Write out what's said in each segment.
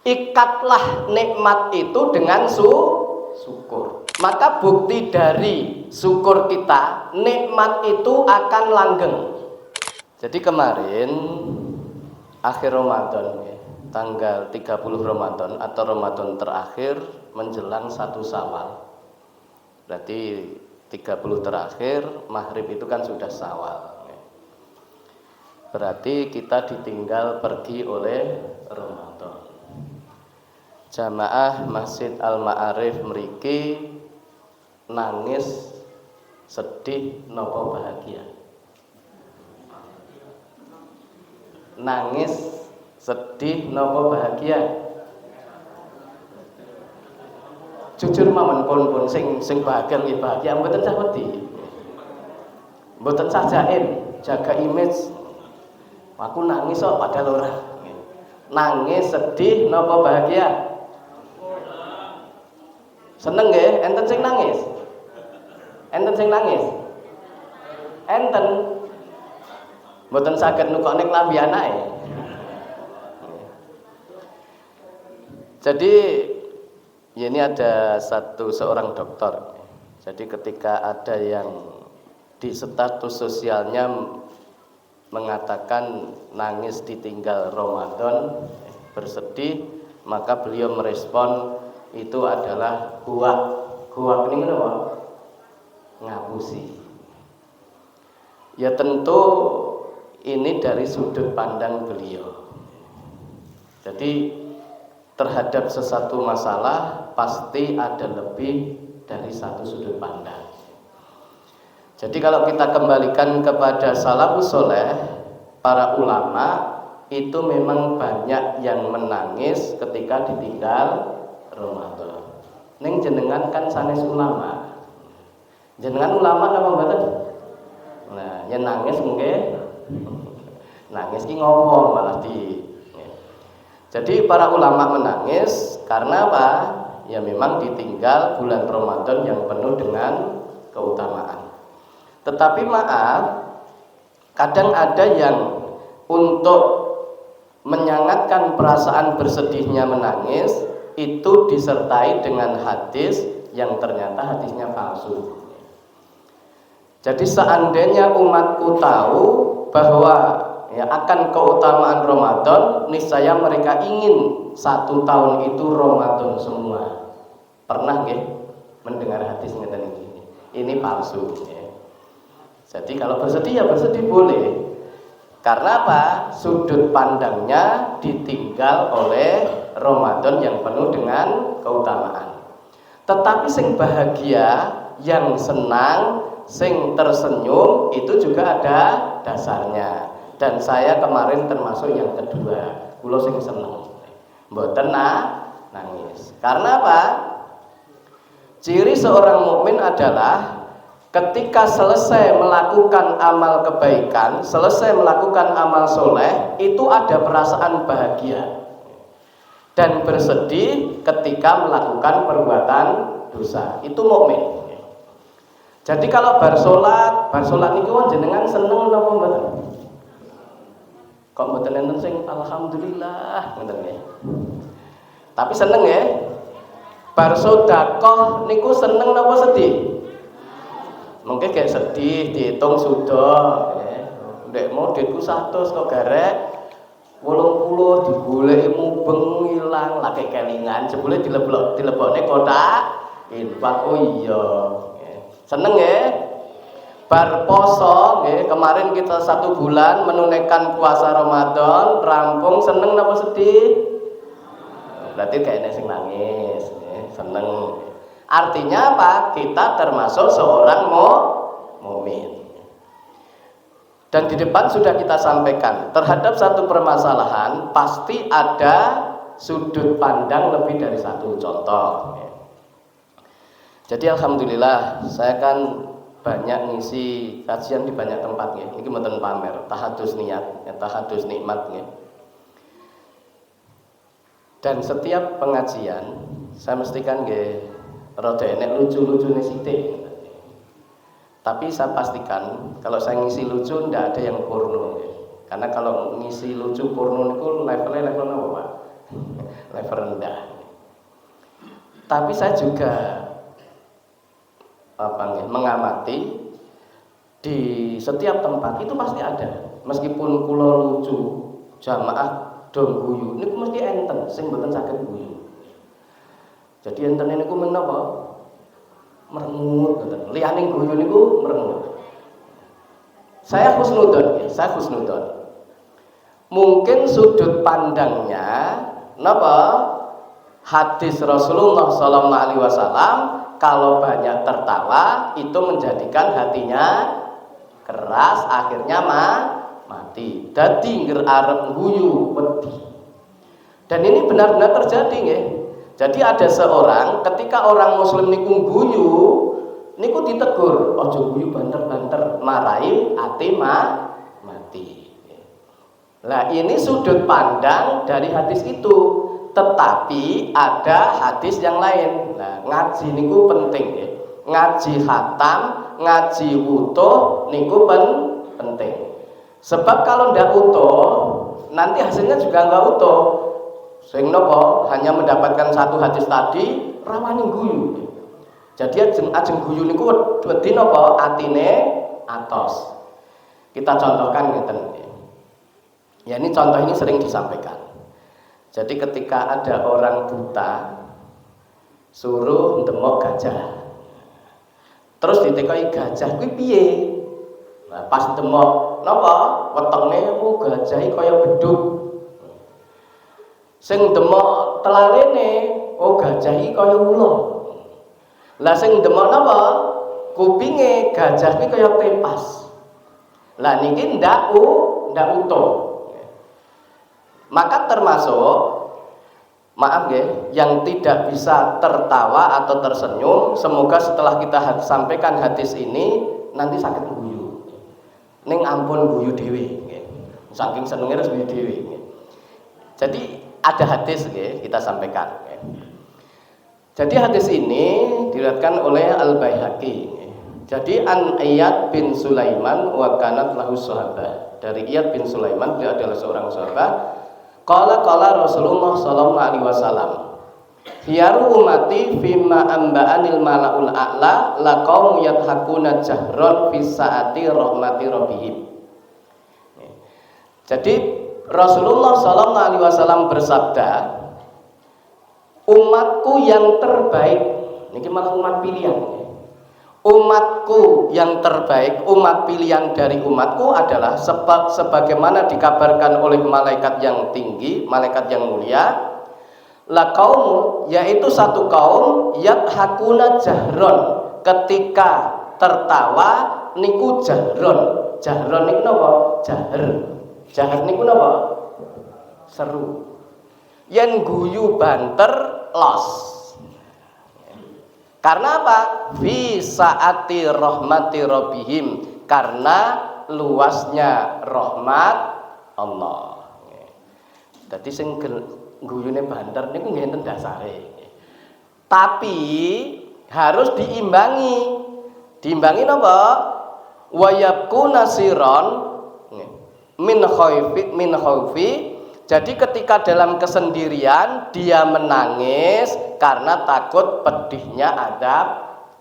Ikatlah nikmat itu dengan syukur. Maka bukti dari syukur kita, nikmat itu akan langgeng. Jadi kemarin akhir Ramadan, tanggal 30 Ramadan atau Ramadan terakhir menjelang 1 Syawal. Berarti 30 terakhir, maghrib itu kan sudah Syawal. Berarti kita ditinggal pergi oleh Ramadan. Jamaah Masjid Al-Ma'arif mriki nangis, sedih, nopo bahagia? Nangis, sedih, nopo bahagia? Jujur mawon pun sing bahagia nggih bahagia, mboten sah wedi. Mboten sah jaim, jaga image. Aku nangis kok padahal ora. Nangis, sedih, nopo bahagia? Seneng nggih, enten sing nangis. Enten sing nangis. Enten mboten saged nukokne klambi anake. Jadi ini ada seorang dokter. Jadi ketika ada yang di status sosialnya mengatakan nangis ditinggal Ramadan, bersedih, maka beliau merespon itu adalah huwak ini apa? Ngapusi. Ya tentu ini dari sudut pandang beliau. Jadi terhadap sesuatu masalah pasti ada lebih dari satu sudut pandang. Jadi kalau kita kembalikan kepada salafus soleh, para ulama itu memang banyak yang menangis ketika ditinggal Ramadan. Neng jenengan kan sanes ulama. Jenengan ulama apa mboten? Nah, yang nangis mungkin nangis ki ngopo malah di. Jadi para ulama menangis karena apa? Ya memang ditinggal bulan Ramadan yang penuh dengan keutamaan. Tetapi maaf, kadang ada yang untuk menyangatkan perasaan bersedihnya menangis itu disertai dengan hadis yang ternyata hadisnya palsu. Jadi seandainya umatku tahu bahwa ya akan keutamaan Ramadan, niscaya mereka ingin 1 tahun itu Ramadan semua. Pernah nggih mendengar hadis ngeten iki? Ini palsu ya. Jadi kalau bersedih ya bersedih boleh. Karena apa? Sudut pandangnya ditinggal oleh Ramadan yang penuh dengan keutamaan. Tetapi sing bahagia, yang senang, sing tersenyum itu juga ada dasarnya. Dan saya kemarin termasuk yang kedua, kula sing seneng. Mboten nangis. Karena apa? Ciri seorang mukmin adalah ketika selesai melakukan amal kebaikan, selesai melakukan amal soleh, itu ada perasaan bahagia dan bersedih ketika melakukan perbuatan dosa. Itu mukmin. Jadi kalau bar salat niku jenengan seneng napa mboten? Kok mboten enten sing alhamdulillah ngoten nggih. Tapi seneng ya. Bar sedekah niku seneng napa sedih? Mungkin kayak sedih dihitung sudah ya. Ndek mau duitku 100 kok garek 80 digoleki mubeng ilang lagi kelingan jebule dilebokne kotak infak. Oh iya. Seneng ya. Bar poso nggih, kemarin kita 1 bulan menunaikan puasa Ramadan, rampung seneng napa sedih? Berarti kayaknya sing nangis, ya. Seneng. Artinya apa? Kita termasuk seorang mukmin. Dan di depan sudah kita sampaikan, terhadap satu permasalahan pasti ada sudut pandang lebih dari satu. Contoh. Jadi alhamdulillah saya kan banyak ngisi kajian di banyak tempat ya. Ini mboten pamer, tahadus niat, ya, tahadus nikmat ya. Dan setiap pengajian saya mestikan nggih rada enek lucu-lucune sithik. Tapi saya pastikan kalau saya ngisi lucu ndak ada yang porno ya. Karena kalau ngisi lucu porno niku levelnya level apa, Pak? level rendah. Tapi saya juga mengamati di setiap tempat itu pasti ada. Meskipun kula lucu jamaah dong guyu niku mesti enten sing mboten saged guyu. Jadi enten niku menapa? Merengut ngoten. Liyane guyu niku merengut. Saya husnudon ya, saya husnudon. Mungkin sudut pandangnya napa? Hadis Rasulullah sallallahu alaihi wasallam kalau banyak tertawa itu menjadikan hatinya keras, akhirnya mati. Dadi ngger arep guyu wedi. Dan ini benar-benar terjadi nggih. Jadi ada seorang ketika orang muslim niku guyu niku ditegur, aja guyu banter-banter, marahi ati mati. Nah, ini sudut pandang dari hadis itu. Tetapi ada hadis yang lain. Nah, ngaji niku penting ya. Ngaji khatam, ngaji wutuh niku penting. Sebab kalau ndak utuh, nanti hasilnya juga nggak utuh. Sing nopo hanya mendapatkan satu hadis tadi rawani guyu. Jadi ajeng guyu niku wedi napa atine atos. Kita contohkan ngeten. Ya ini contoh ini sering disampaikan. Jadi ketika ada orang buta suruh ndemok gajah. Terus ditekoki gajah kuwi piye? Nah, pas ndemok napa? Wetenge gajah kaya beduk. Sing ndemok telalene gajah kaya ula. Lah sing ndemok napa? Kupinge gajah kuwi kaya tepas. Lah niki ndak utuh. Maka termasuk maaf ya, yang tidak bisa tertawa atau tersenyum, semoga setelah kita sampaikan hadis ini nanti sakit guyu. Ning ampun guyu dhewe nggih. Saking senenge terus guyu dhewe nggih. Jadi ada hadis nggih kita sampaikan nggih. Jadi hadis ini diriwayatkan oleh Al-Baihaqi. Jadi an Iyad bin Sulaiman wa kanat lahu sahabah. Dari Iyad bin Sulaiman, dia adalah seorang sahabat. Qala Rasulullah sallallahu alaihi wasallam, khiyaru ummati fima amba'anil malaul a'la laqaum yadhakuna jahron fi saati rahmati rabbihim. Jadi Rasulullah sallallahu alaihi wasallam bersabda, umatku yang terbaik, ini malah umat pilihan. Umatku yang terbaik, umat pilihan dari umatku adalah sebagaimana dikabarkan oleh malaikat yang tinggi, malaikat yang mulia, la kaum, yaitu satu kaum yadhakuna jahron, ketika tertawa niku jahron niku napa? Jahar niku napa? Seru. Yen guyu banter los. Karena apa? Fi saati rahmati rabbihim, karena luasnya rahmat Allah. Dadi sing guyune banter niku nggih enten dasare. Tapi harus diimbangi. Diimbangi napa? Wa yabquna siron min khaufi. Jadi ketika dalam kesendirian dia menangis karena takut pedihnya adab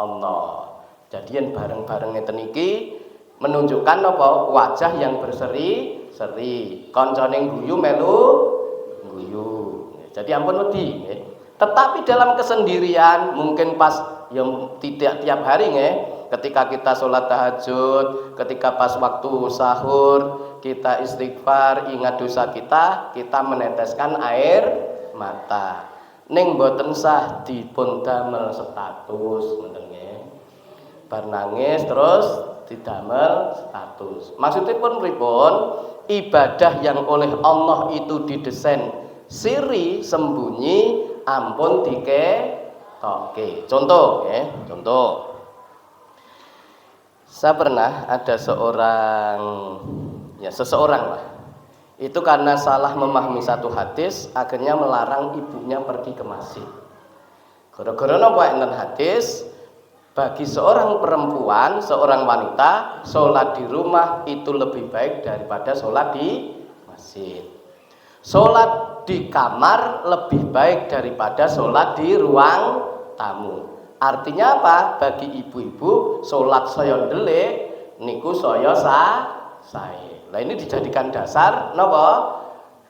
Allah. Jadi yang bareng-bareng ngeten iki menunjukkan apa? Wajah yang berseri-seri. Koncone guyu melu guyu. Jadi ampun wedi. Tetapi dalam kesendirian mungkin pas yang tidak tiap hari nggih. Ketika kita sholat tahajud, ketika pas waktu sahur, kita istighfar, ingat dosa kita meneteskan air mata. Ning boten sah dipun damel status, ngoten nggih. Bar nangis terus didamel status. Maksudipun pripun? Ibadah yang oleh Allah itu didesain siri, sembunyi, ampun diketoke. Contoh nggih, contoh. Saya pernah ada seseorang lah. Itu karena salah memahami satu hadis, akhirnya melarang ibunya pergi ke masjid. Gara-gara napa enten hadis, bagi seorang perempuan, seorang wanita, sholat di rumah itu lebih baik daripada sholat di masjid. Sholat di kamar lebih baik daripada sholat di ruang tamu. Artinya apa? Bagi ibu-ibu, sholat saya ndelik niku saya sae. Nah ini dijadikan dasar napa?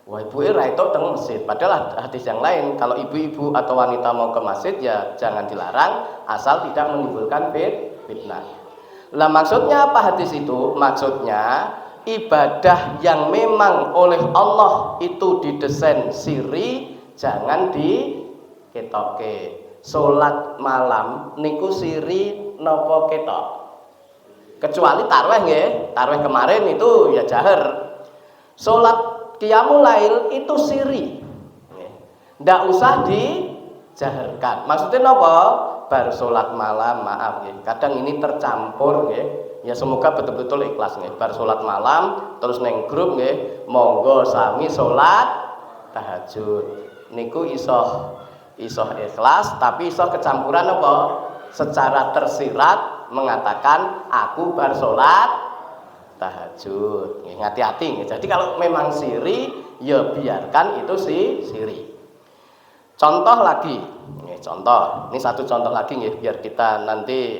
Wah ibu ra itu teng masjid. Padahal hadis yang lain, kalau ibu-ibu atau wanita mau ke masjid ya jangan dilarang asal tidak menimbulkan fitnah. Lah maksudnya apa hadis itu? Maksudnya ibadah yang memang oleh Allah itu didesain siri jangan diketoke. Salat malam niku siri napa ketok? Kecuali tarawih nggih. Tarawih kemarin itu ya jahar. Salat Qiyamul Lail itu siri. Ndak usah dijaharkan. Maksudnya napa? Bar salat malam, maaf nggih. Kadang ini tercampur nggih. Ya semoga betul-betul ikhlas nggih. Bar salat malam terus neng grup nggih, monggo sami salat tahajud. Niku iso ikhlas tapi iso kecampuran apa? Secara tersirat mengatakan aku bar salat tahajud. Hati-hati. Jadi kalau memang siri ya biarkan itu siri. Contoh lagi. Contoh. Ini satu contoh lagi biar kita nanti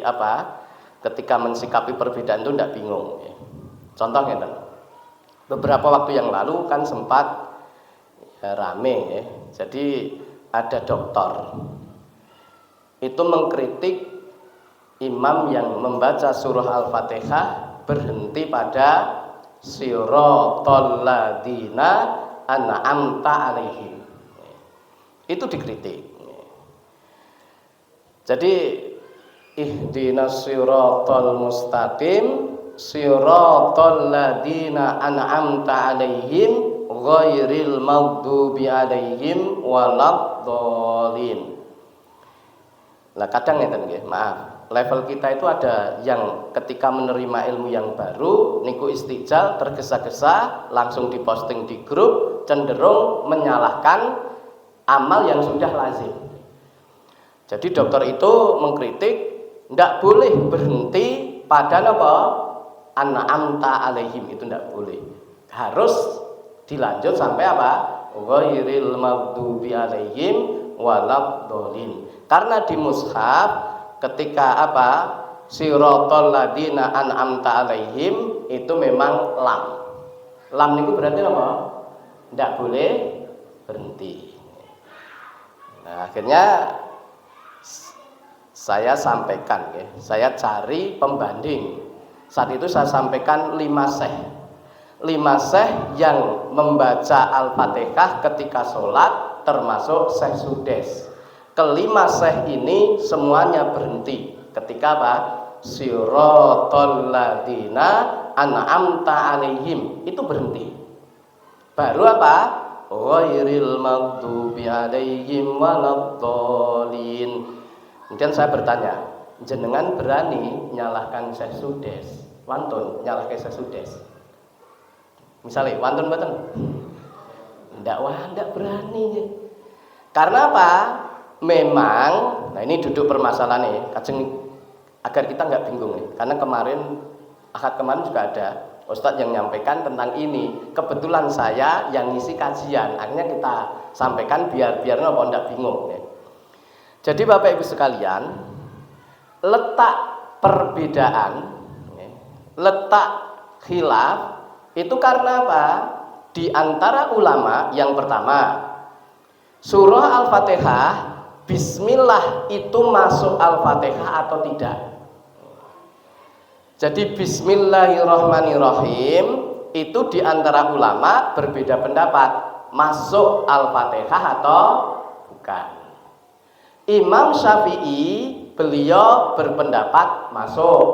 ketika mensikapi perbedaan itu tidak bingung. Contohnya beberapa waktu yang lalu kan sempat rame Jadi ada dokter itu mengkritik imam yang membaca surah Al-Fatihah berhenti pada siratal ladzina an'amta 'alaihim. Itu dikritik. Jadi ihdinas siratal mustaqim siratal ladzina an'amta 'alaihim ghairil maghdubi 'alaihim waladdallin. Lah kadang ngeten nggih, maaf. Level kita itu ada yang ketika menerima ilmu yang baru niku istijal tergesa-gesa langsung diposting di grup, cenderung menyalahkan amal yang sudah lazim. Jadi dokter itu mengkritik ndak boleh berhenti pada apa? An'amta 'alaihim, itu ndak boleh. Harus dilanjut sampai apa? Ghairil maghdubi 'alaihim waladdallin. Karena di mushaf ketika siratal ladzina an'amta 'alaihim itu memang lam. Lam itu berarti apa? Tidak boleh berhenti. Nah, akhirnya saya sampaikan saya cari pembanding. Saat itu saya sampaikan 5 syekh yang membaca Al-Fatihah ketika sholat termasuk Syekh Sudes. Kelima syekh ini semuanya berhenti ketika siratal ladzina an'amta 'alaihim itu berhenti. Baru ghairil maghdubi 'alaihim waladdallin. Kemudian saya bertanya, jenengan berani nyalahkan Syekh Sudes? Wantun nyalahkan Syekh Sudes? Misalnya wantun mboten? Ndak berani. Karena apa? Memang, nah ini duduk permasalahan agar kita nggak bingung karena akad kemarin juga ada Ustadz yang menyampaikan tentang ini. Kebetulan saya yang ngisi kajian, akhirnya kita sampaikan biar nggak bingung. Jadi Bapak Ibu sekalian, letak perbedaan, letak khilaf itu karena apa? Di antara ulama yang pertama, surah Al-Fatihah Bismillah itu masuk Al-Fatihah atau tidak? Jadi Bismillahirrahmanirrahim itu di antara ulama berbeda pendapat, masuk Al-Fatihah atau bukan. Imam Syafi'i beliau berpendapat masuk.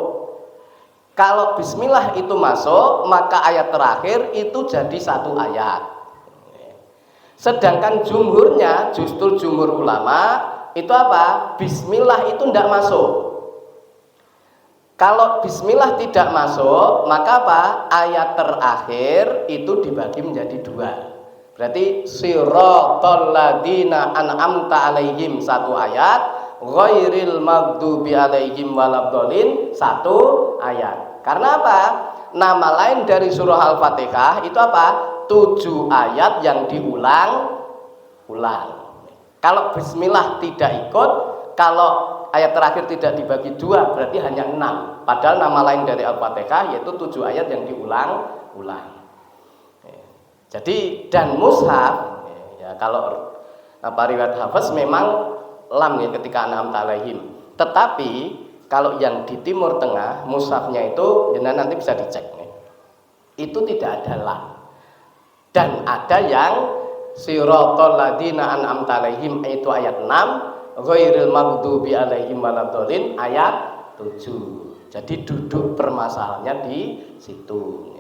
Kalau Bismillah itu masuk, maka ayat terakhir itu jadi satu ayat. Sedangkan jumhurnya, justru jumhur ulama itu Bismillah itu tidak masuk. Kalau Bismillah tidak masuk, maka ayat terakhir itu dibagi menjadi 2. Berarti siratal ladzina an'amta 'alaihim 1 ayat, ghairil maghdubi 'alaihim waladdallin 1 ayat. Karena Nama lain dari surah Al-Fatihah itu 7 ayat yang diulang-ulang. Kalau bismillah tidak ikut, kalau ayat terakhir tidak dibagi 2 berarti hanya 6. Padahal nama lain dari Al-Fatihah yaitu 7 ayat yang diulang-ulang. Jadi dan mushaf ya, kalau riwayat Hafiz memang lam ya ketika an'amta alaihim. Tetapi kalau yang di Timur Tengah mushafnya itu nanti bisa dicek nih. Itu tidak ada lam. Dan ada yang siratal ladzina an'amta alaihim itu ayat 6, ghairil maghdubi alaihim waladdallin ayat 7. Jadi duduk permasalahannya di situ.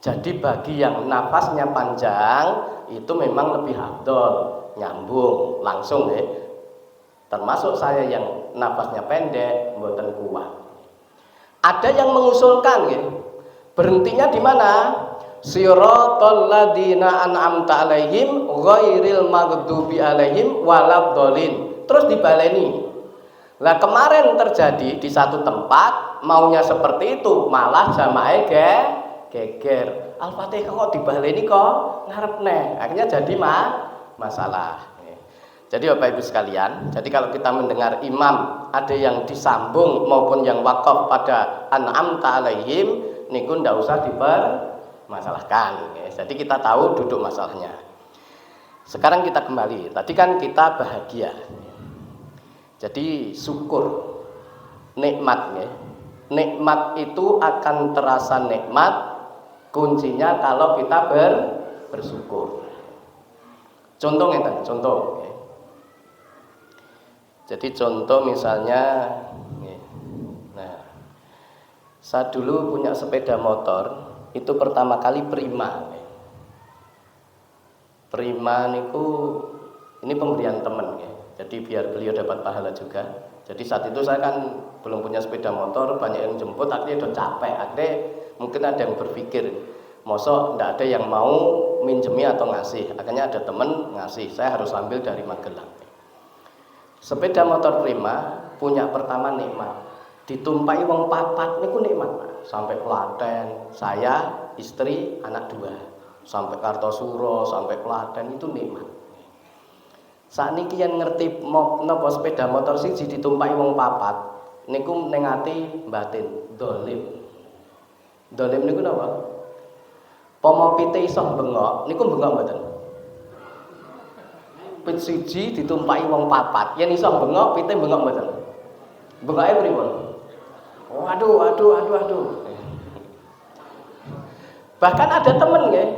Jadi bagi yang nafasnya panjang itu memang lebih afdol, nyambung langsung ya. Termasuk saya yang nafasnya pendek, mboten kuat. Ada yang mengusulkan ya, berhentinya di mana? Siratal ladzina an'amta alaihim ghairil maghdubi alaihim waladdallin. Terus dibaleni. Lah kemarin terjadi di satu tempat maunya seperti itu, malah jamaah geger. Al-Fatihah kok dibaleni kok ngarep neh. Akhirnya jadi masalah. Jadi Bapak Ibu sekalian, jadi kalau kita mendengar imam ada yang disambung maupun yang wakaf pada an'amta alaihim, niku ndak usah dipermasalahkan. Jadi kita tahu duduk masalahnya. Sekarang kita kembali. Tadi kan kita bahagia. Jadi syukur, nikmat ya. Nikmat itu akan terasa nikmat kuncinya kalau kita bersyukur. Contohnya contoh. Jadi contoh misalnya, nah, saya dulu punya sepeda motor, itu pertama kali Prima. Prima niku ini pemberian teman ya. Jadi biar beliau dapat pahala juga. Jadi saat itu saya kan belum punya sepeda motor, banyak yang jemput, akhirnya udah capek. Akhirnya mungkin ada yang berpikir, mosok ndak ada yang mau minjemi atau ngasih. Akhirnya ada teman ngasih, saya harus ambil dari Magelang. Sepeda motor Prima punya pertama nikmat, ditumpai wong papat niku nikmat, sampai Klaten, saya, istri, anak 2, sampai Kartosuro, sampai Klaten itu nikmat. Saat niki yang ngerti napa sepeda motor siji ditumpai wong papat, niku ning ati batin dolim. Dolim niku napa? Pomo pite iso bengok, niku bengok mboten? Pit siji ditumpai wong papat, yen iso bengok, pite bengok mboten? Bengoke pripun? Aduh. Bahkan ada temen nggih,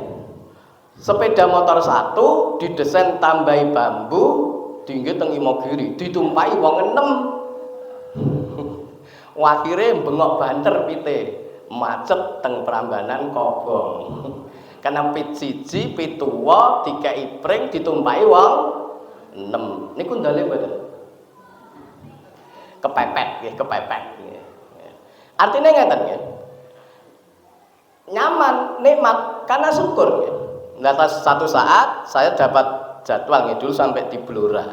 sepeda motor 1 didesain tambahi bambu, tinggi teng Imogiri, ditumpai wong 6. Akhire bengok banter pite, macet teng Prambanan Kobong. Karena pit siji, pit tuwa, dikei pring, ditumpai wong 6. Niku ndale mboten? Kepepet. Artinya ngeten nggih. Nyaman, nikmat karena syukur nggih. Nah, satu saat saya dapat jadwal nih dulu sampai di Blora.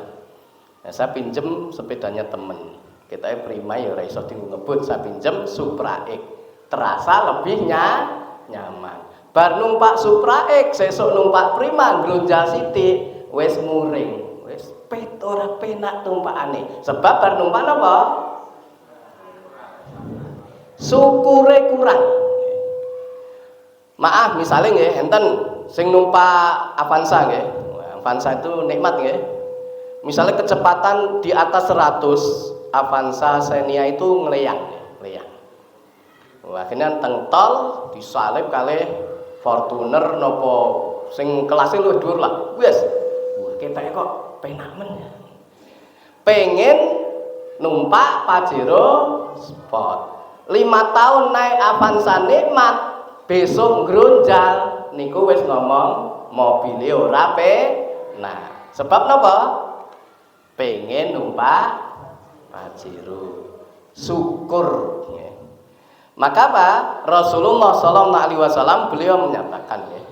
Nah, saya pinjem sepedanya temen. Kita Prima ya ora iso ngebut, saya pinjem Supra X. Terasa lebih nyaman. Bar numpak Supra X, sesuk numpak Prima glonjal sithik, wis muring, wis pet ora penak tumpakane. Sebab bar numpak napa? Syukure kurang. Maaf misalnya nggih enten sing numpak Avanza nggih. Avanza itu nikmat nggih. Misalnya kecepatan di atas 100, Avanza Xenia itu ngeleyang. Wah, akhirnya teng tol disalip kalih Fortuner nopo sing kelasnya luwih dhuwur lah. Wes. Wah, ketake kok penak men. Pengen numpak Pajero Sport. 5 tahun naik Avanza nikmat, besok ngronjal niku wis ngomong mobile ora nah, sebab napa? Pengen numpak Pajero. Syukur. Maka apa? Rasulullah SAW beliau menyatakan ya,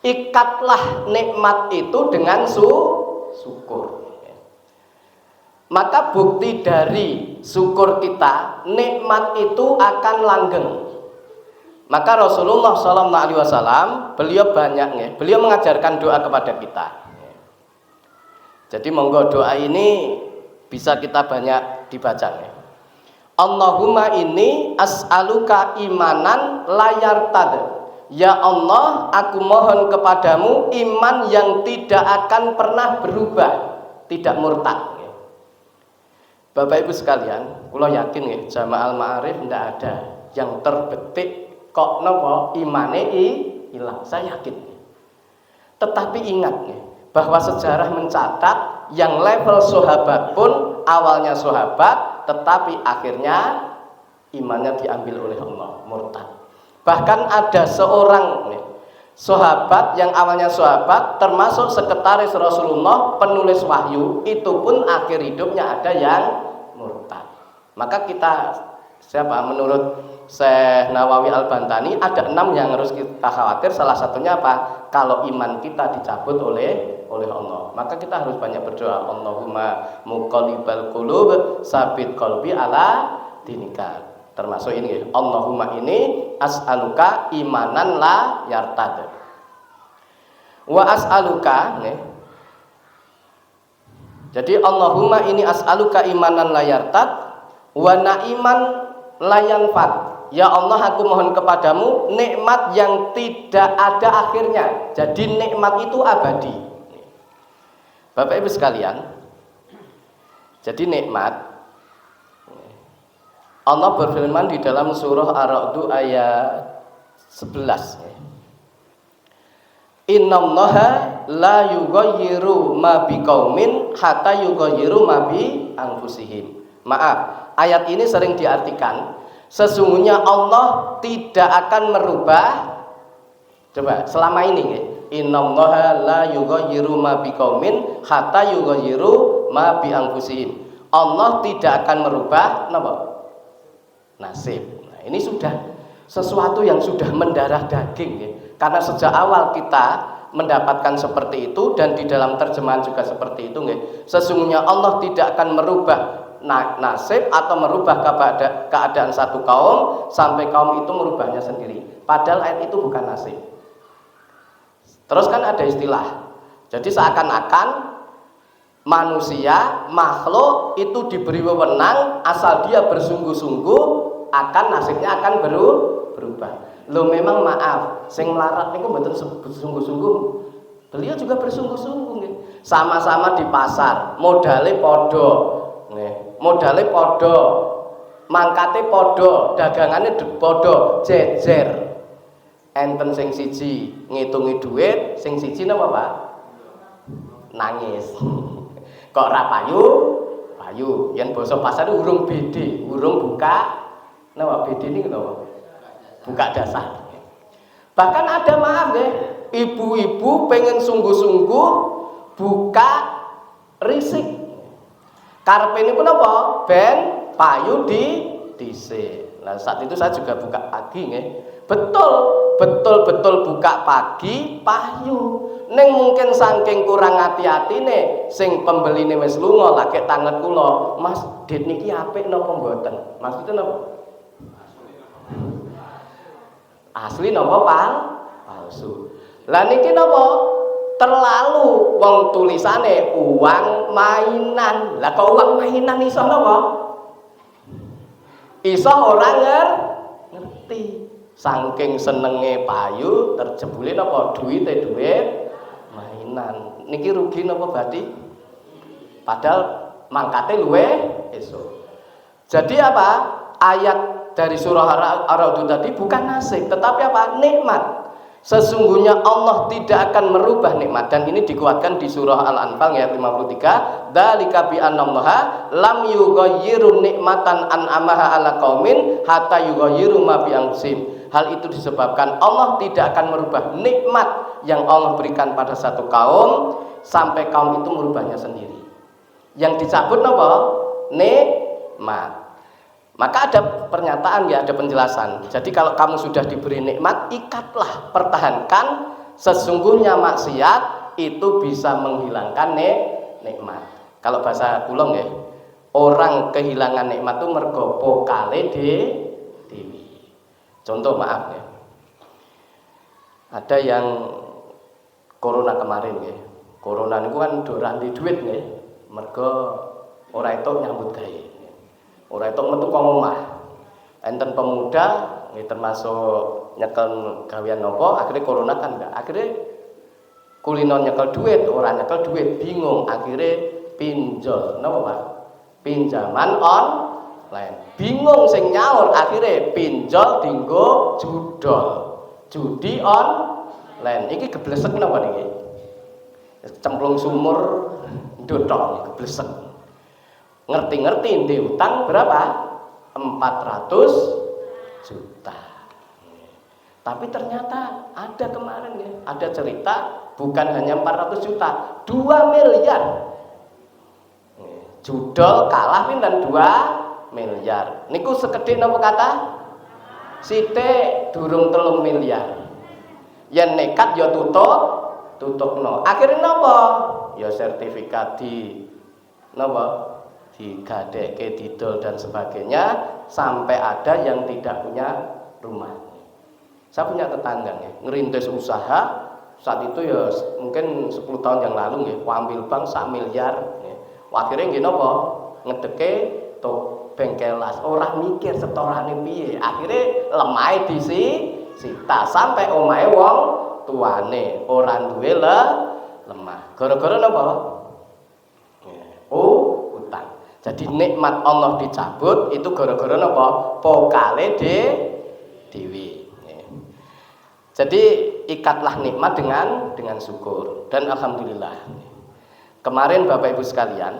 ikatlah nikmat itu dengan syukur. Maka bukti dari syukur kita, nikmat itu akan langgeng. Maka Rasulullah SAW beliau banyak beliau mengajarkan doa kepada kita. Jadi monggo doa ini bisa kita banyak dibaca ya. Allahumma inni as'aluka imanan layar tad. Ya Allah, aku mohon kepadamu iman yang tidak akan pernah berubah, tidak murtad. Bapak Ibu sekalian, kula yakin ya, Jama'al Ma'arif tidak ada yang terbetik kok nopo imane hilang. Saya yakin. Tetapi ingat ya, bahwa sejarah mencatat yang level sahabat pun awalnya sahabat, tetapi akhirnya imannya diambil oleh Allah, murtad. Bahkan ada seorang sahabat yang awalnya sahabat, termasuk sekretaris Rasulullah, penulis wahyu, itu pun akhir hidupnya ada yang murtad. Maka kita menurut Syekh Nawawi Al-Bantani ada 6 yang harus kita khawatir. Salah satunya apa? Kalau iman kita dicabut oleh Allah. Maka kita harus banyak berdoa. Allahumma muqallibal qulub sabit qalbi ala dinika. Termasuk ini ya. Allahumma ini as'aluka imanan la yartad. Wa as'aluka Jadi Allahumma ini as'aluka imanan la yartad wa na'iman la yanfad. Ya Allah, aku mohon kepadamu nikmat yang tidak ada akhirnya. Jadi nikmat itu abadi. Bapak Ibu sekalian, jadi nikmat Allah berfirman di dalam surah Ar-Ra'd ayat 11. Innallaha la yughayyiru ma biqaumin hatta yughayyiru ma bi anfusihim. Maaf, ayat ini sering diartikan sesungguhnya Allah tidak akan merubah. Coba selama ini ya. Innallaha la yughayyiru ma biqaumin hatta yughayyiru ma bi anfusihim. Allah tidak akan merubah nasib. Nah, ini sudah sesuatu yang sudah mendarah daging ya. Karena sejak awal kita mendapatkan seperti itu, dan di dalam terjemahan juga seperti itu ya. Sesungguhnya Allah tidak akan merubah nasib atau merubah keadaan satu kaum sampai kaum itu merubahnya sendiri. Padahal ayat itu bukan nasib. Terus kan ada istilah. Jadi seakan-akan manusia, makhluk itu diberi wewenang asal dia bersungguh-sungguh akan nasibnya akan berubah. Lo memang maaf, sing melarat niku mboten bersungguh-sungguh. Beliau juga bersungguh-sungguh nggih. Sama-sama di pasar, modale padha. Nggih, modale padha. Mangkate padha, dagangane padha, jejer. Enten sing siji ngitungi duit, sing siji napa, Pak? Nangis. Kok ora payu? Yen basa pasar urung bede, urung buka. Napa bede niku napa? Buka dasar. Bahkan ada maaf deh, ibu-ibu pengen sungguh-sungguh buka risik. Karepe niku napa? Ben payu dhisik. Nah, saat itu saya juga buka pagi nggih. Betul buka pagi payu. Neng mungkin saking kurang hati-hatine sing pembeline wis lunga lagi tanget kula, Mas, dit niki apik napa mboten? Maksudnya napa? Asli napa palsu. Lah niki napa? Terlalu wong tulisane uang mainan. Lah kok uang mainan iso napa? Iso ora ngerti. Saking senenge payu terjebule napa duit mainan. Niki rugi napa berarti? Padahal mangkate luwe esuk. Jadi apa? Ayat dari surah Ar-Ra'd tadi bukan nasib, tetapi apa? Nikmat. Sesungguhnya Allah tidak akan merubah nikmat, dan ini dikuatkan di surah Al-Anfal ayat 53. Dzalika bi annallaha lam yughayyiru nikmatan an'amaha 'ala qaumin hatta yughayyiru ma bi anfusihim. Hal itu disebabkan Allah tidak akan merubah nikmat yang Allah berikan pada satu kaum sampai kaum itu merubahnya sendiri. Yang dicabut apa? Nikmat. Maka ada pernyataan ya, ada penjelasan. Jadi kalau kamu sudah diberi nikmat, ikatlah, pertahankan. Sesungguhnya maksiat itu bisa menghilangkan nikmat. Kalau bahasa kula nggih, orang kehilangan nikmat itu mergo pokale dewi. Contoh maaf ya. Ada yang corona kemarin nggih. Corona niku kan do ranti duit nggih. Mergo ora entuk nyambut gawe. Ora entuk metu ka omah. Enten pemuda nggih termasuk nyekel gawean napa, akhirnya corona kan enggak. Akhirnya kulino nyekel duit, ora nyekel duit, bingung. Akhirnya pinjol, napa Pak? Pinjaman online. Bingung sing nyaur, akhirnya pinjol dinggo judol. Judi online. Iki geblesek napa niki? Cemplung sumur ndodok geblesek. Ngerti-ngerti ndek utang berapa? 400 juta. Tapi ternyata ada kemarin ya, ada cerita bukan hanya 400 juta, 2 miliar. Judol kalah pinten 2 miliar. Niku sekedhik napa kata? Sithik durung 3 miliar. Yen nekat ya tutupno. Akhirnya napa? Ya sertifikat di napa? Digadekke didol dan sebagainya, sampai ada yang tidak punya rumah. Saya punya tetangga ngerintis usaha saat itu ya mungkin 10 tahun yang lalu nggih, ambil bank 1 miliar nggih. Akhirnya nggih napa? Ngedeke bengkel las, ora mikir setorane piye. Akhirnya lemahe disita sampai omahe wong tuane ora duwe lemah. Gara-gara napa? Utang. Jadi nikmat Allah dicabut itu gara-gara napa? Pokale dewi. Jadi ikatlah nikmat dengan syukur dan alhamdulillah. Kemarin Bapak Ibu sekalian,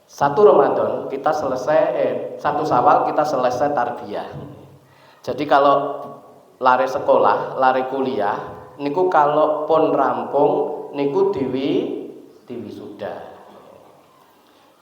1 Ramadan kita selesai 1 Syawal kita selesai tarbiyah. Jadi kalau lari sekolah, lari kuliah niku kalau pun rampung niku diwisuda.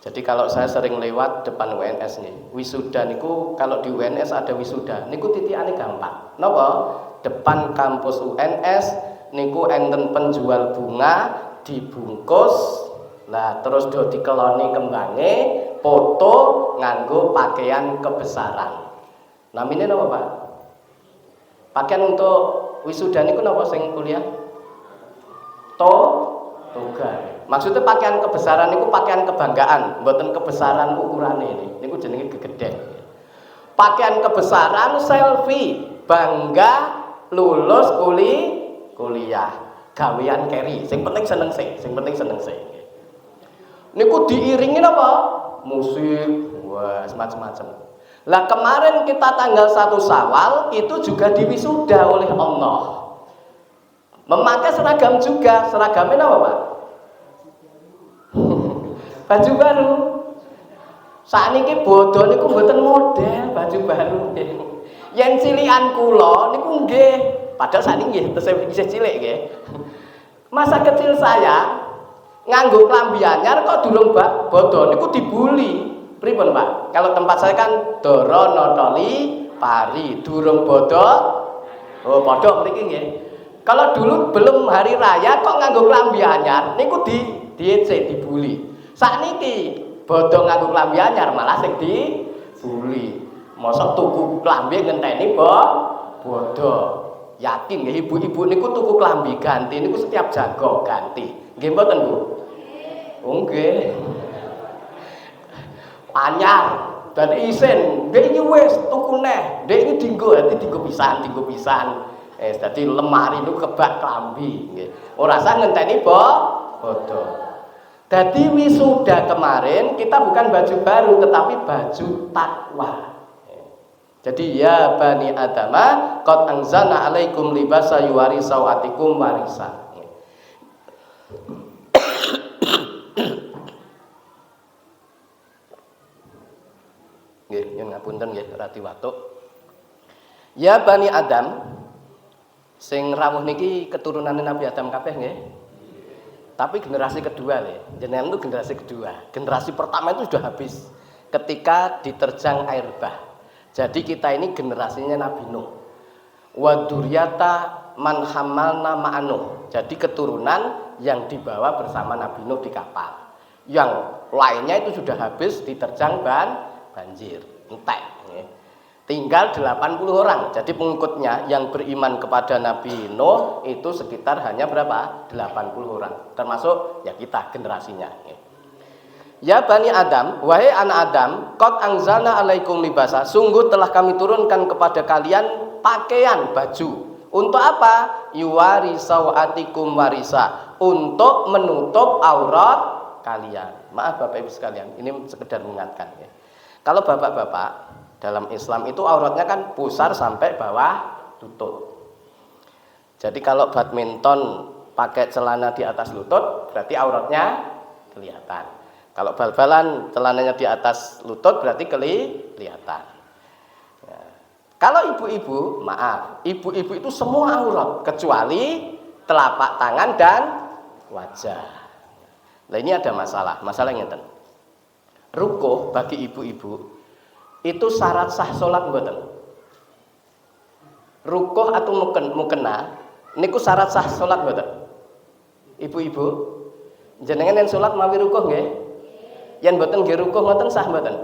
Jadi kalau saya sering lewat depan UNS nih, wisuda niku kalau di UNS ada wisuda, niku titikane gampang. Napa? Depan kampus UNS niku enten penjual bunga dibungkus, lah terus do dikeloni kembange, foto nganggo pakaian kebesaran. Namine napa, Pak? Pakaian untuk wisuda niku napa sing kuliah? Toga. Maksudnya pakaian kebesaran niku pakaian kebanggaan, mboten kebesaran ukurane ini. Niku jenenge gegedhek. Pakaian kebesaran selfie, bangga lulus kuliah. Gawean keri, sing penting seneng sih. Niku diiringi apa? Musik, wah semacam-macam. Lah kemarin kita tanggal 1 Syawal itu juga diwisuda oleh Allah. Memakai seragam juga, seragamnya apa, Pak? Baju baru. Sakniki bodho niku mboten model baju baru. Yen cilikan kula niku nggih, padahal sakniki nggih tesih cilik nggih. Masa kecil saya nganggo klambi anyar kok durung bodho niku dibuli. Pripun, Pak? Kalau tempat saya kan Doro Notoli Pari, durung bodho. Oh, padha mriki nggih. Kalau dulu belum hari raya kok nganggo klambi anyar niku dibuli. Sakniki bodho nganggo klambi anyar malah sing dibuli. Mosok tuku klambi ngenteni bodho. Yakin nggih ibu-ibu niku tuku klambi ganti niku setiap jago ganti. Nggih mboten, Bu? Nggih. Anyar dan isin, dhek iki wis tuku neh. Dhek iki dinggo pisan. Dadi lemari niku kebak klambi nggih. Ora usah ngenteni bodho. Dadi wisuda kemarin kita bukan baju baru tetapi baju takwa. Jadi ya bani adama qad anzalna alaikum libasa yuwari sawatikum warisa. Nggih, yen ngapunten nggih rati watuk. Ya bani Adam sing rawuh niki keturunane Nabi Adam kabeh nggih. Tapi generasi kedua nih, jenengan itu generasi kedua. Generasi pertama itu sudah habis ketika diterjang air bah. Jadi kita ini generasinya Nabi Nuh. Wa dzurriyyata man hamalna ma'anuh. Jadi keturunan yang dibawa bersama Nabi Nuh di kapal. Yang lainnya itu sudah habis diterjang banjir, entek. tinggal 80 orang. Jadi pengikutnya yang beriman kepada Nabi Nuh itu sekitar hanya berapa? 80 orang. Termasuk ya kita generasinya. Ya Bani Adam, wahai anak Adam, qad anzalna alaikum libasa, sungguh telah kami turunkan kepada kalian pakaian baju. Untuk apa? Yuwari sawatikum warisa, untuk menutup aurat kalian. Maaf Bapak Ibu sekalian, ini sekedar mengingatkan ya. Kalau bapak-bapak dalam Islam itu auratnya kan pusar sampai bawah lutut. Jadi kalau badminton pakai celana di atas lutut berarti auratnya kelihatan. Kalau bal-balan celananya di atas lutut berarti kelihatan. Ya. Kalau ibu-ibu, maaf, ibu-ibu itu semua aurat kecuali telapak tangan dan wajah. Nah ini ada masalah yang ngeten. Rukuh bagi ibu-ibu itu syarat sah sholat mboten. Rukuh atau mukena niku syarat sah sholat mboten. Ibu-ibu jenengan yang sholat mawi rukuh nggih? Yen mboten nggih rukuh ngoten sah mboten?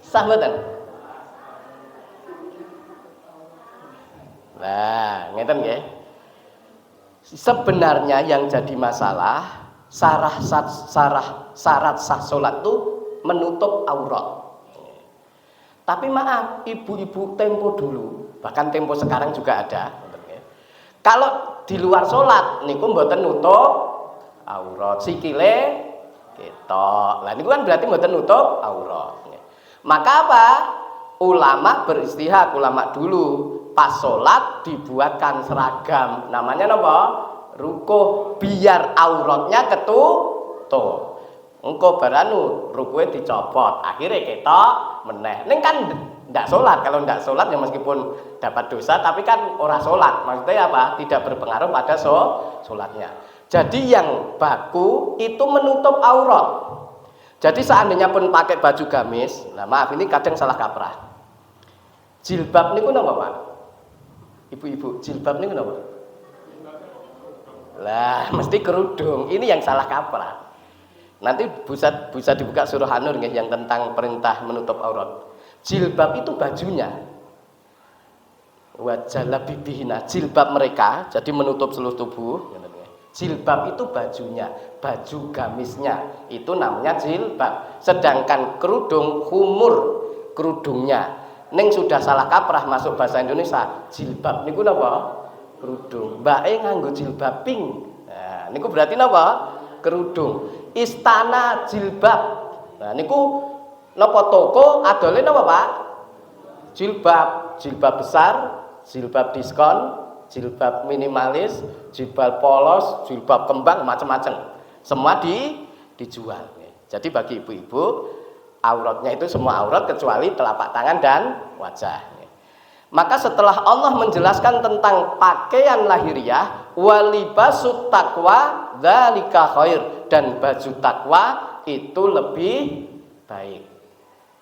Sah mboten? Nah, ngeten nggih. Sebenarnya yang jadi masalah syarat sah sholat itu menutup aurat. Tapi maaf, ibu-ibu tempo dulu, bahkan tempo sekarang juga ada. Kalau di luar sholat, niku mboten nutup aurat, sikile ketok. Lah niku kan berarti mboten nutup aurat. Maka apa? Ulama beristihad, ulama dulu pas sholat dibuatkan seragam. Namanya apa? Rukuh, biar auratnya ketutup. Engko baranu rukuhe dicopot, akhirnya ketok meneh. Ning kan ndak sholat. Kalau ndak sholat ya meskipun dapat dosa tapi kan ora sholat. Maksudnya apa? Tidak berpengaruh pada sholatnya. Jadi yang baku itu menutup aurat. Jadi seandainya pun pakai baju gamis, nah maaf ini kadang salah kaprah. Jilbab niku napa, Pak? Ibu-ibu, jilbab niku napa? Lah, mesti kerudung. Ini yang salah kaprah. Nanti bisa dibuka surah An-Nur yang tentang perintah menutup aurat. Jilbab itu bajunya. Wajalla bibihina, jilbab mereka jadi menutup seluruh tubuh. Jilbab itu bajunya, baju gamisnya itu namanya jilbab. Sedangkan kerudung humur kerudungnya. Neng sudah salah kaprah masuk bahasa Indonesia. Jilbab niku napa? Kerudung. Mbake nganggo jilbab pink. Nah, niku berarti napa? Kerudung. Istana jilbab. Nah niku napa toko adole napa Pak? Jilbab, jilbab besar, jilbab diskon, jilbab minimalis, jilbab polos, jilbab kembang, macam-macam. Semua dijual. Jadi bagi ibu-ibu auratnya itu semua aurat kecuali telapak tangan dan wajah. Maka setelah Allah menjelaskan tentang pakaian lahiriah, walibasut taqwa dzalika khair, dan baju takwa itu lebih baik.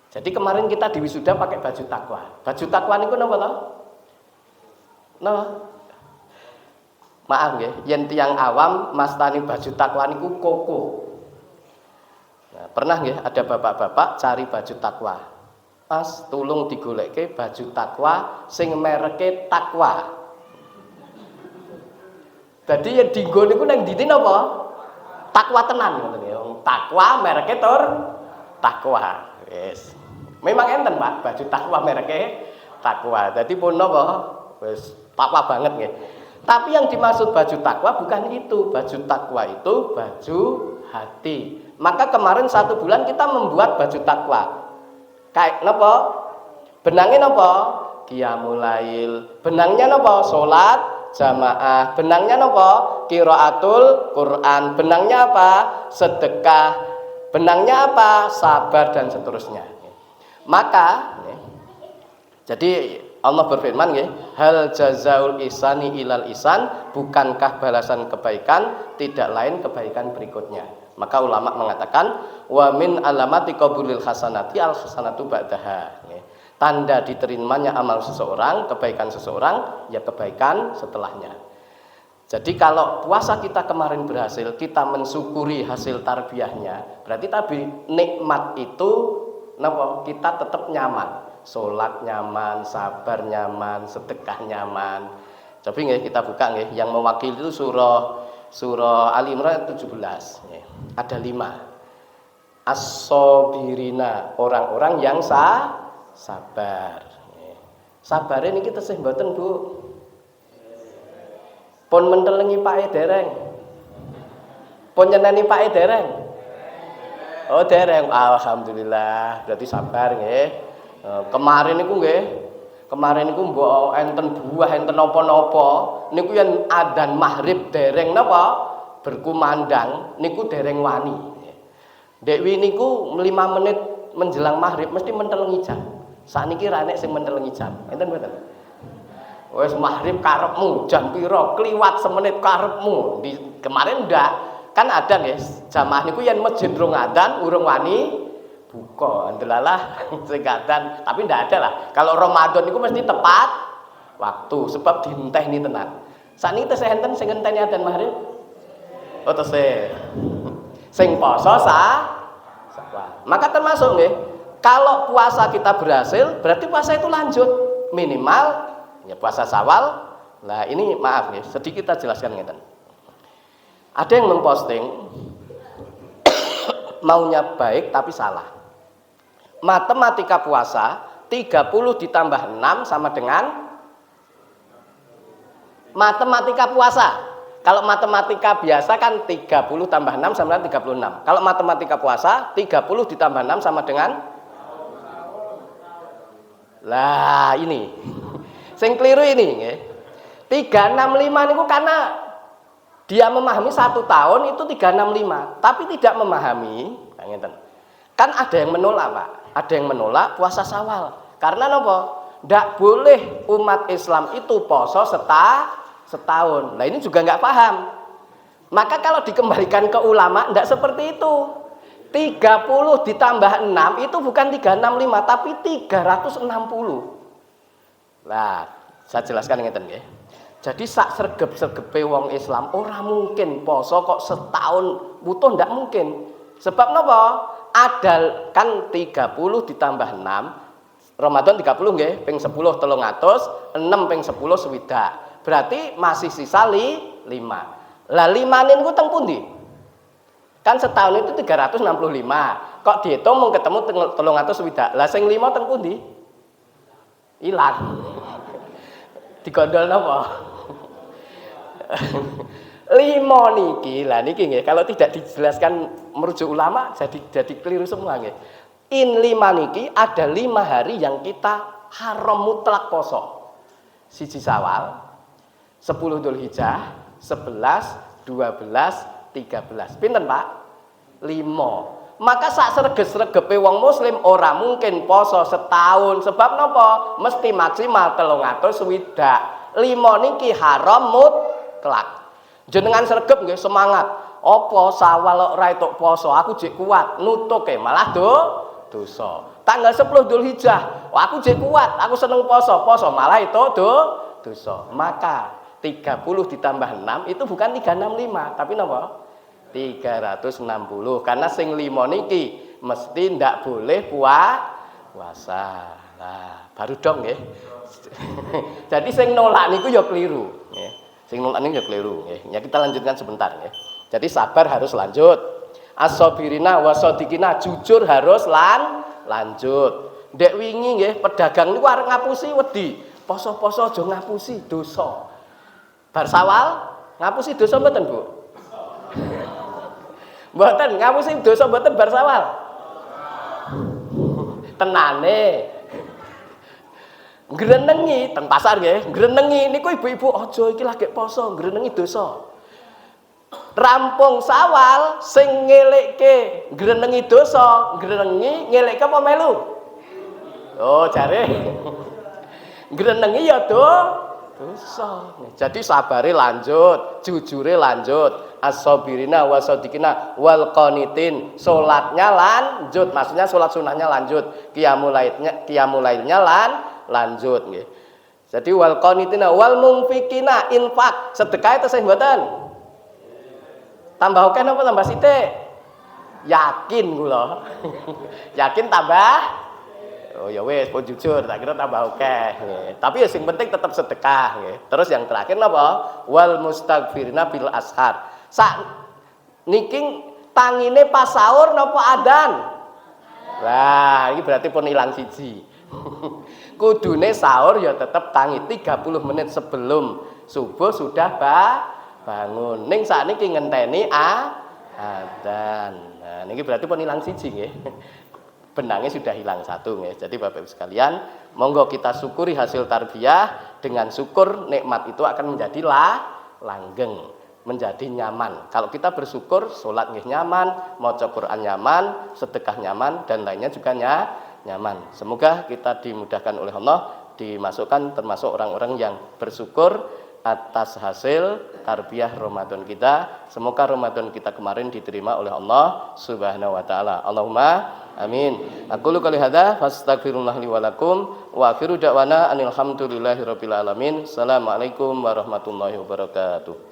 Jadi kemarin kita di wisuda pakai baju takwa. Baju takwa niku napa to? Napa? Maaf nggih, yen tiyang awam mastani baju takwa niku koko. Nah, pernah nggih ada bapak-bapak cari baju takwa. Mas, tulung digolekke baju takwa sing mereke takwa. Dadi yen dinggo niku nang ndi napa? Takwa tenan ngoten ya. Takwa mereke tur takwa. Wis. Memang enten, Pak, baju takwa mereke takwa. Dadi pun napa? Wis takwa banget nggih. Tapi yang dimaksud baju takwa bukan itu. Baju takwa itu baju hati. Maka kemarin 1 bulan kita membuat baju takwa. Kayak napa? Benangnya napa? Qiyamul lail. Benangnya napa? Salat jamaah. Benangnya napa? Qiraatul Quran. Benangnya apa? Sedekah. Benangnya apa? Sabar dan seterusnya. Maka jadi Allah berfirman ya, hal jazaul ihsani ilal ihsan, bukankah balasan kebaikan tidak lain kebaikan berikutnya. Maka ulama mengatakan wa min alamati qabulil hasanati al hasanatu ba'daha. Tanda diterimanya amal seseorang, kebaikan seseorang, ya kebaikan setelahnya. Jadi kalau puasa kita kemarin berhasil, kita mensyukuri hasil tarbiyahnya, berarti nikmat itu kita tetap nyaman. Salat nyaman, sabar nyaman, sedekah nyaman. Coba nggih kita buka nggih, yang mewakili itu surah Ali Imran 17. Ada 5. As-sabirina, orang-orang yang sabar. Sabar ini kita tesih mboten, Bu. Pun mentelengi pake dereng. Pun nyeneni pake dereng. Oh, dereng. Alhamdulillah, berarti sabar nggih. Kemarin niku mbok enten buah enten napa-napa niku yen adzan maghrib dereng napa berkumandang niku dereng wani. Dewi niku 5 menit menjelang maghrib mesti mentelengi jam. Sakniki ra nek sing mentelengi jam. Enten mboten? Wis maghrib karepmu jam pira kliwat semenit karepmu. Kemarin ndak kan ada guys jamaah niku yen masjid rong adzan urung wani buka, ndelalah singkatan, tapi ndak ada lah. Kalau Ramadan itu mesti tepat waktu, sebab dienteni tenan. Sakniki tesih enten sing ngenteni adzan maghrib? Oh, tesih. Sing poso maka termasuk nggih, kalau puasa kita berhasil, berarti puasa itu lanjut. Minimal ya puasa Syawal. Nah, ini maaf nih, sedikit kita jelaskan ngeten. Ada yang memposting maunya baik tapi salah. Matematika puasa 30 ditambah 6 sama dengan matematika puasa. Kalau matematika biasa kan 30 tambah 6 sama dengan 36. Kalau matematika puasa 30 ditambah 6 sama dengan lah ini. Sing keliru ini nggih. 365 niku karena dia memahami 1 tahun itu 365, tapi tidak memahami, ngeten. Kan ada yang menolak, Pak. Ada yang menolak puasa Syawal. Karena napa? Ndak boleh umat Islam itu poso setahun. Nah, ini juga nggak paham. Maka kalau dikembalikan ke ulama ndak seperti itu. 30 ditambah 6 itu bukan 365 tapi 360. Nah, saya jelaskan ngeten nggih. Jadi sak sregep-sregepe wong Islam ora mungkin poso kok setahun butuh, ndak mungkin. Sebab napa? Ada kan 30 ditambah 6 Ramadan 30 nggih ping 10 300 6 ping 10 swidak. Berarti masih sisa 5. Lah 5 niku teng pundi? Kan setahun itu 365. Kok dihitung mung ketemu 300 swidak. Lah sing 5 teng pundi? Ilang. Digondol napa? 5 niki, lah niki nggih kalau tidak dijelaskan merujuk ulama jadi keliru semua nggih. 5 niki ada 5 hari yang kita haram mutlak poso. 1 Syawal, 10 Dzulhijjah, 11, 12, 13. Pinten, Pak? 5. Maka sak sreges-sregepe wong muslim ora mungkin poso setahun. Sebab napa? Mesti maksimal 300 swidak. 5 niki haram mutlak. Jenengan sregep nggih semangat. Apa Syawal ora entuk poso, aku jek kuat, nutuke malah dosa. Tanggal 10 Dzulhijjah, aku jek kuat, aku seneng poso malah itu dosa. Maka 30 ditambah 6 itu bukan 365, tapi napa? 360. Karena sing 5 niki mesti ndak boleh puasa. Nah, baru dong nggih. Jadi sing nolak niku ya keliru, nggih. Sing nolak niku ya keliru, nggih. Ya kita lanjutkan sebentar nggih. Jadi sabar harus lanjut. As-sabirina wasadiqina, jujur harus lanjut. Ndek wingi nggih pedagang niku arep ngapusi wedi. Poso-poso aja ngapusi dosa. Bar Syawal ngapusi dosa mboten, Bu? Mboten ngapusi dosa mboten bar Syawal. Tenane. Ngrenengi teng pasar nggih, ngrenengi niku ibu-ibu aja iki lagi poso, ngrenengi dosa. Rampung Syawal sing ngelekke ngrenengi dosa, ngrenengi ngelekke apa melu? Oh, jare. Ngrenengi ya dosa. Jadi sabare lanjut, jujure lanjut. As-sabirina wasadiqina wal qanitin, salatnya lanjut, maksudnya salat sunahnya lanjut, qiyamul lailnya lanjut nggih. Jadi wal qanitina wal munfikina, infak, sedekah itu sing mboten. Tambah oke napa tambah sithik? Yakin kula. Yakin tambah? Oh ya wis, pun jujur, tak kira tambah akeh. Tapi ya sing penting tetap sedekah nggih. Terus yang terakhir napa? Wal mustaghfirina bil ashar. Sak niki tangine pas sahur napa adzan? Lah, ini berarti pun ilang siji. Kudune sahur ya tetap tangi 30 menit sebelum subuh sudah bangun. Ning sakniki ngenteni adzan. Nah, niki berarti pun ilang siji nggih. Benangnya sudah hilang satu nggih. Jadi Bapak Ibu sekalian, monggo kita syukuri hasil tarbiyah. Dengan syukur nikmat itu akan menjadi langgeng, menjadi nyaman. Kalau kita bersyukur, sholat nggih nyaman, maca Quran nyaman, sedekah nyaman, dan lainnya juga nyaman. Semoga kita dimudahkan oleh Allah, dimasukkan termasuk orang-orang yang bersyukur atas hasil tarbiyah Ramadan kita. Semoga Ramadan kita kemarin diterima oleh Allah Subhanahu wa taala. Allahumma amin. Aku lu kali hadza fastaghfirullah li wa lakum wa akhiru da'wana anil hamdulillahi rabbil alamin. Assalamualaikum warahmatullahi wabarakatuh.